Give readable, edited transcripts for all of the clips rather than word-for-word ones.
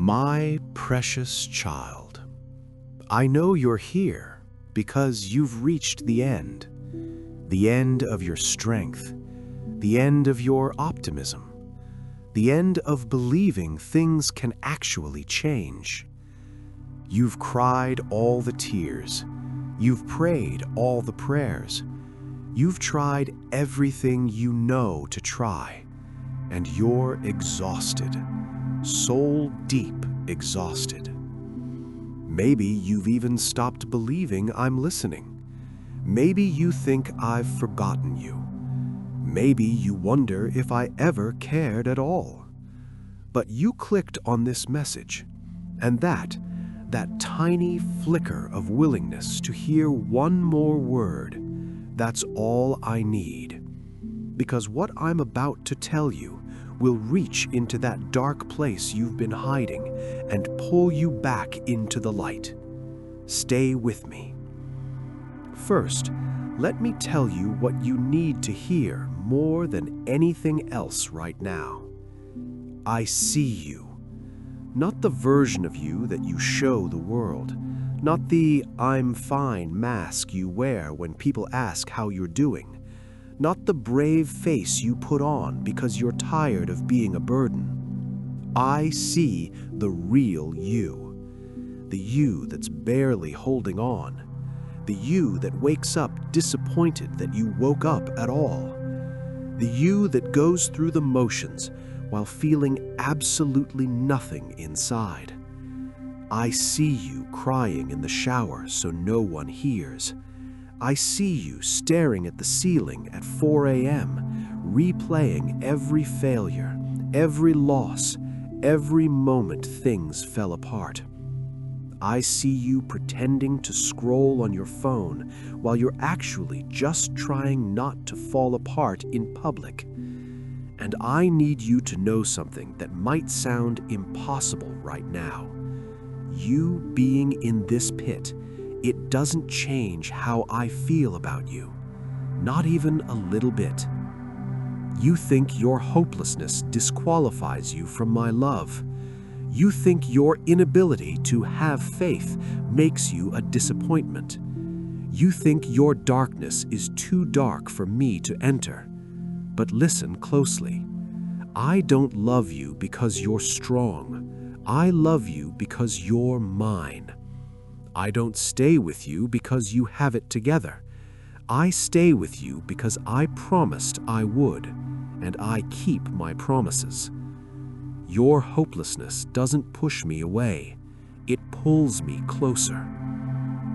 My precious child, I know you're here because you've reached the end of your strength, the end of your optimism, the end of believing things can actually change. You've cried all the tears, you've prayed all the prayers, you've tried everything you know to try, and you're exhausted. Soul deep exhausted. Maybe you've even stopped believing I'm listening. Maybe you think I've forgotten you. Maybe you wonder if I ever cared at all. But you clicked on this message, and that tiny flicker of willingness to hear one more word, that's all I need. Because what I'm about to tell you will reach into that dark place you've been hiding and pull you back into the light. Stay with me. First, let me tell you what you need to hear more than anything else right now. I see you. Not the version of you that you show the world. Not the "I'm fine" mask you wear when people ask how you're doing. Not the brave face you put on because you're tired of being a burden. I see the real you. The you that's barely holding on. The you that wakes up disappointed that you woke up at all. The you that goes through the motions while feeling absolutely nothing inside. I see you crying in the shower so no one hears. I see you staring at the ceiling at 4 a.m., replaying every failure, every loss, every moment things fell apart. I see you pretending to scroll on your phone while you're actually just trying not to fall apart in public. And I need you to know something that might sound impossible right now. You being in this pit, it doesn't change how I feel about you, not even a little bit. You think your hopelessness disqualifies you from my love. You think your inability to have faith makes you a disappointment. You think your darkness is too dark for me to enter. But listen closely. I don't love you because you're strong. I love you because you're mine. I don't stay with you because you have it together. I stay with you because I promised I would, and I keep my promises. Your hopelessness doesn't push me away. It pulls me closer.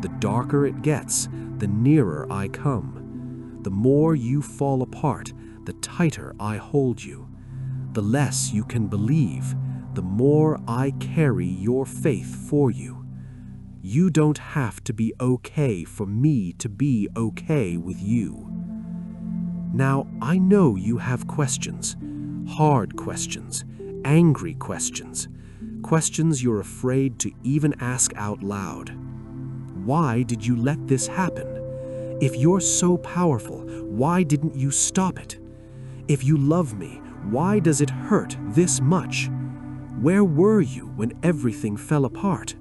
The darker it gets, the nearer I come. The more you fall apart, the tighter I hold you. The less you can believe, the more I carry your faith for you. You don't have to be okay for me to be okay with you. Now, I know you have questions, hard questions, angry questions, questions you're afraid to even ask out loud. Why did you let this happen? If you're so powerful, why didn't you stop it? If you love me, why does it hurt this much? Where were you when everything fell apart?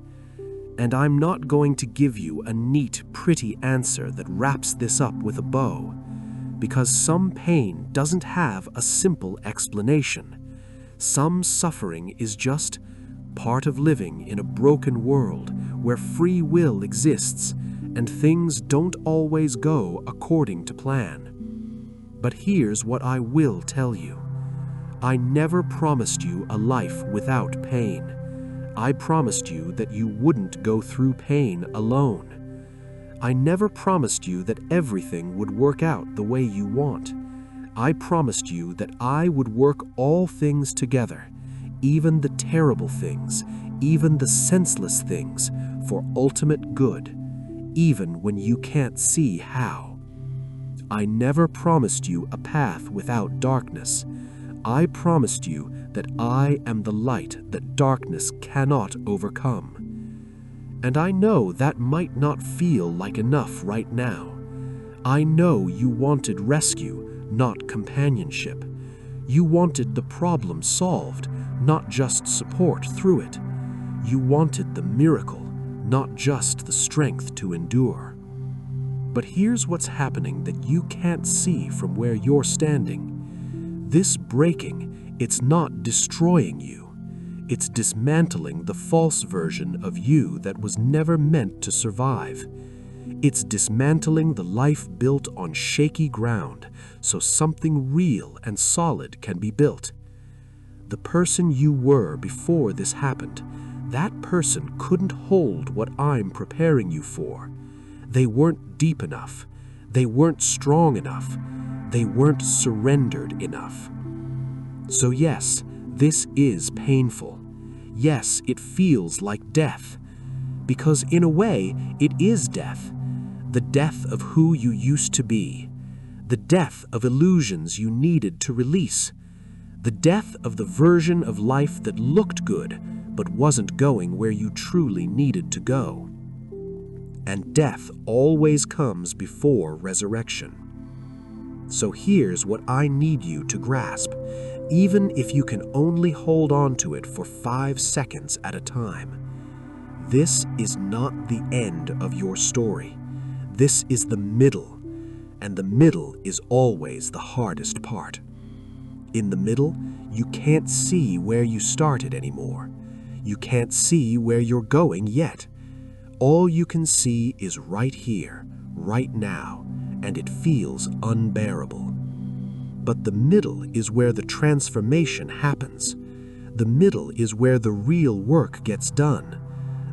And I'm not going to give you a neat, pretty answer that wraps this up with a bow, because some pain doesn't have a simple explanation. Some suffering is just part of living in a broken world where free will exists and things don't always go according to plan. But here's what I will tell you. I never promised you a life without pain. I promised you that you wouldn't go through pain alone. I never promised you that everything would work out the way you want. I promised you that I would work all things together, even the terrible things, even the senseless things, for ultimate good, even when you can't see how. I never promised you a path without darkness. I promised you that I am the light that darkness cannot overcome. And I know that might not feel like enough right now. I know you wanted rescue, not companionship. You wanted the problem solved, not just support through it. You wanted the miracle, not just the strength to endure. But here's what's happening that you can't see from where you're standing. This breaking, it's not destroying you. It's dismantling the false version of you that was never meant to survive. It's dismantling the life built on shaky ground so something real and solid can be built. The person you were before this happened, that person couldn't hold what I'm preparing you for. They weren't deep enough. They weren't strong enough. They weren't surrendered enough. So yes, this is painful. Yes, it feels like death. Because in a way, it is death. The death of who you used to be. The death of illusions you needed to release. The death of the version of life that looked good, but wasn't going where you truly needed to go. And death always comes before resurrection. So here's what I need you to grasp, even if you can only hold on to it for 5 seconds at a time. This is not the end of your story. This is the middle, and the middle is always the hardest part. In the middle, you can't see where you started anymore. You can't see where you're going yet. All you can see is right here, right now, and it feels unbearable. But the middle is where the transformation happens. The middle is where the real work gets done.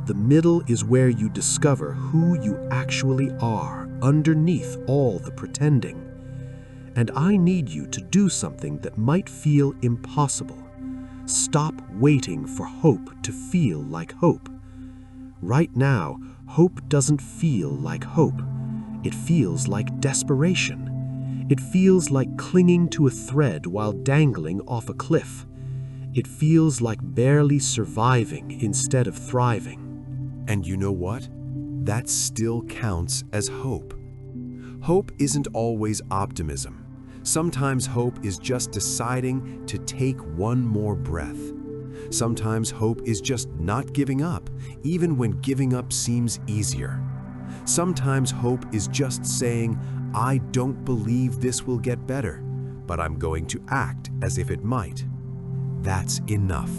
The middle is where you discover who you actually are underneath all the pretending. And I need you to do something that might feel impossible. Stop waiting for hope to feel like hope. Right now, hope doesn't feel like hope. It feels like desperation. It feels like clinging to a thread while dangling off a cliff. It feels like barely surviving instead of thriving. And you know what? That still counts as hope. Hope isn't always optimism. Sometimes hope is just deciding to take one more breath. Sometimes hope is just not giving up, even when giving up seems easier. Sometimes hope is just saying, I don't believe this will get better, but I'm going to act as if it might. That's enough.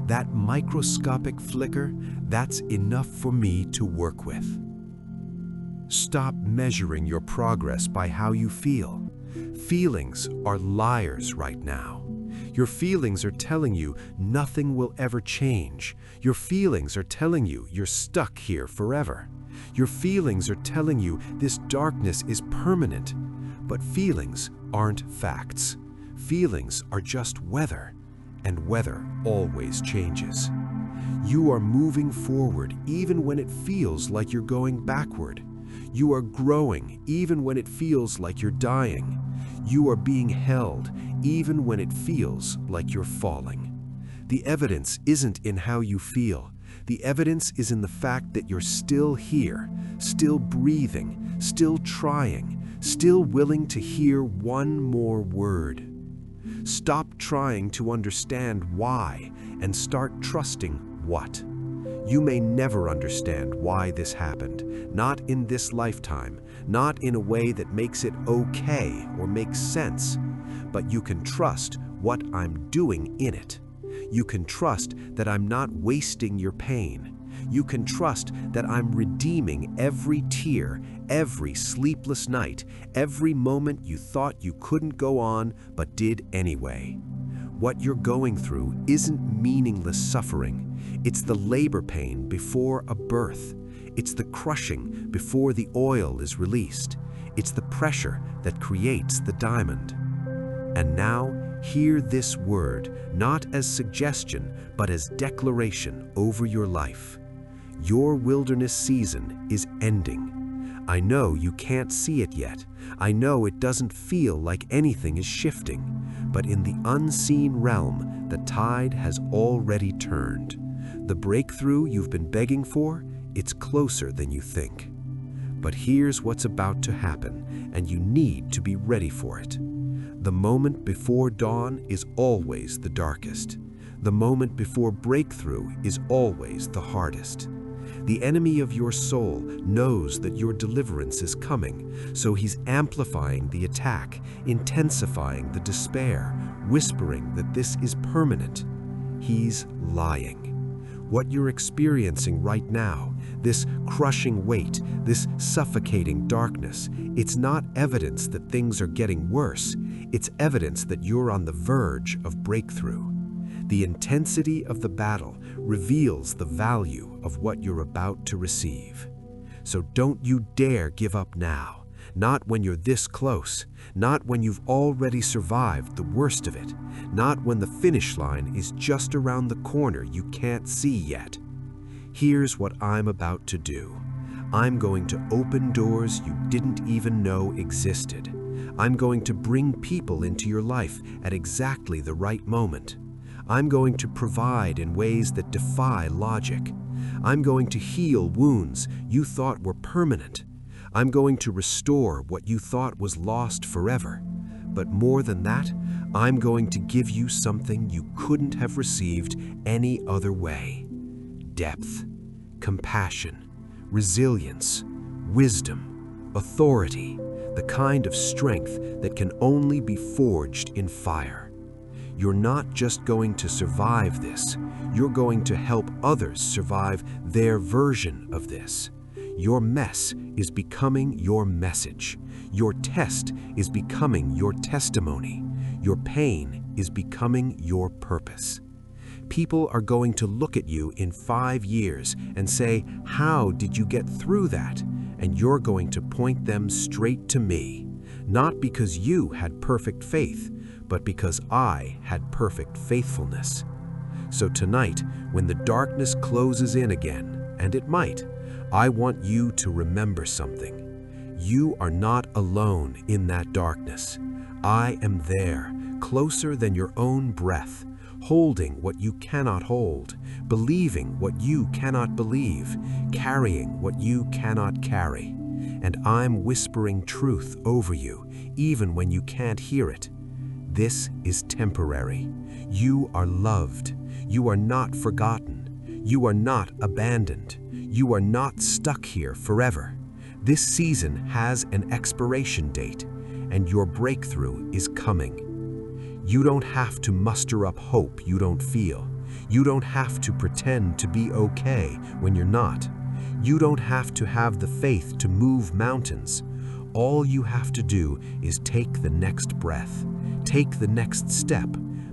That microscopic flicker, that's enough for me to work with. Stop measuring your progress by how you feel. Feelings are liars right now. Your feelings are telling you nothing will ever change. Your feelings are telling you you're stuck here forever. Your feelings are telling you this darkness is permanent. But feelings aren't facts. Feelings are just weather, and weather always changes. You are moving forward even when it feels like you're going backward. You are growing even when it feels like you're dying. You are being held even when it feels like you're falling. The evidence isn't in how you feel. The evidence is in the fact that you're still here, still breathing, still trying, still willing to hear one more word. Stop trying to understand why and start trusting what. You may never understand why this happened, not in this lifetime, not in a way that makes it okay or makes sense, but you can trust what I'm doing in it. You can trust that I'm not wasting your pain. You can trust that I'm redeeming every tear, every sleepless night, every moment you thought you couldn't go on but did anyway. What you're going through isn't meaningless suffering. It's the labor pain before a birth. It's the crushing before the oil is released. It's the pressure that creates the diamond. And now, hear this word, not as suggestion, but as declaration over your life. Your wilderness season is ending. I know you can't see it yet. I know it doesn't feel like anything is shifting. But in the unseen realm, the tide has already turned. The breakthrough you've been begging for, it's closer than you think. But here's what's about to happen, and you need to be ready for it. The moment before dawn is always the darkest. The moment before breakthrough is always the hardest. The enemy of your soul knows that your deliverance is coming, so he's amplifying the attack, intensifying the despair, whispering that this is permanent. He's lying. What you're experiencing right now, this crushing weight, this suffocating darkness, it's not evidence that things are getting worse. It's evidence that you're on the verge of breakthrough. The intensity of the battle reveals the value of what you're about to receive. So don't you dare give up now. Not when you're this close, not when you've already survived the worst of it, not when the finish line is just around the corner you can't see yet. Here's what I'm about to do. I'm going to open doors you didn't even know existed. I'm going to bring people into your life at exactly the right moment. I'm going to provide in ways that defy logic. I'm going to heal wounds you thought were permanent. I'm going to restore what you thought was lost forever. But more than that, I'm going to give you something you couldn't have received any other way. Depth, compassion, resilience, wisdom, authority, the kind of strength that can only be forged in fire. You're not just going to survive this, you're going to help others survive their version of this. Your mess is becoming your message. Your test is becoming your testimony. Your pain is becoming your purpose. People are going to look at you in 5 years and say, "How did you get through that?" And you're going to point them straight to me. Not because you had perfect faith, but because I had perfect faithfulness. So tonight, when the darkness closes in again, and it might, I want you to remember something. You are not alone in that darkness. I am there, closer than your own breath, holding what you cannot hold, believing what you cannot believe, carrying what you cannot carry. And I'm whispering truth over you, even when you can't hear it. This is temporary. You are loved. You are not forgotten. You are not abandoned. You are not stuck here forever. This season has an expiration date, and your breakthrough is coming. You don't have to muster up hope you don't feel. You don't have to pretend to be okay when you're not. You don't have to have the faith to move mountains. All you have to do is take the next breath, take the next step,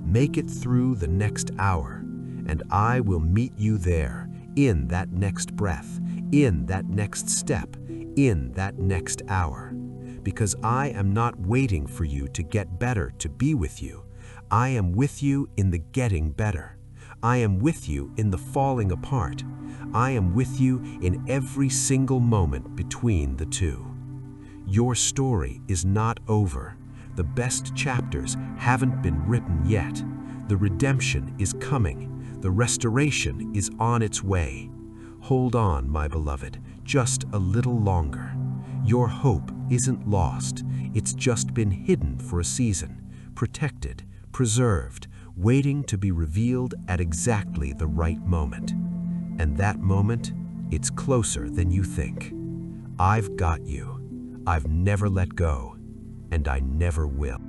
make it through the next hour, and I will meet you there, in that next breath, in that next step, in that next hour. Because I am not waiting for you to get better to be with you. I am with you in the getting better. I am with you in the falling apart. I am with you in every single moment between the two. Your story is not over. The best chapters haven't been written yet. The redemption is coming. The restoration is on its way. Hold on, my beloved, just a little longer. Your hope isn't lost. It's just been hidden for a season, protected, preserved, waiting to be revealed at exactly the right moment. And that moment, it's closer than you think. I've got you. I've never let go, and I never will.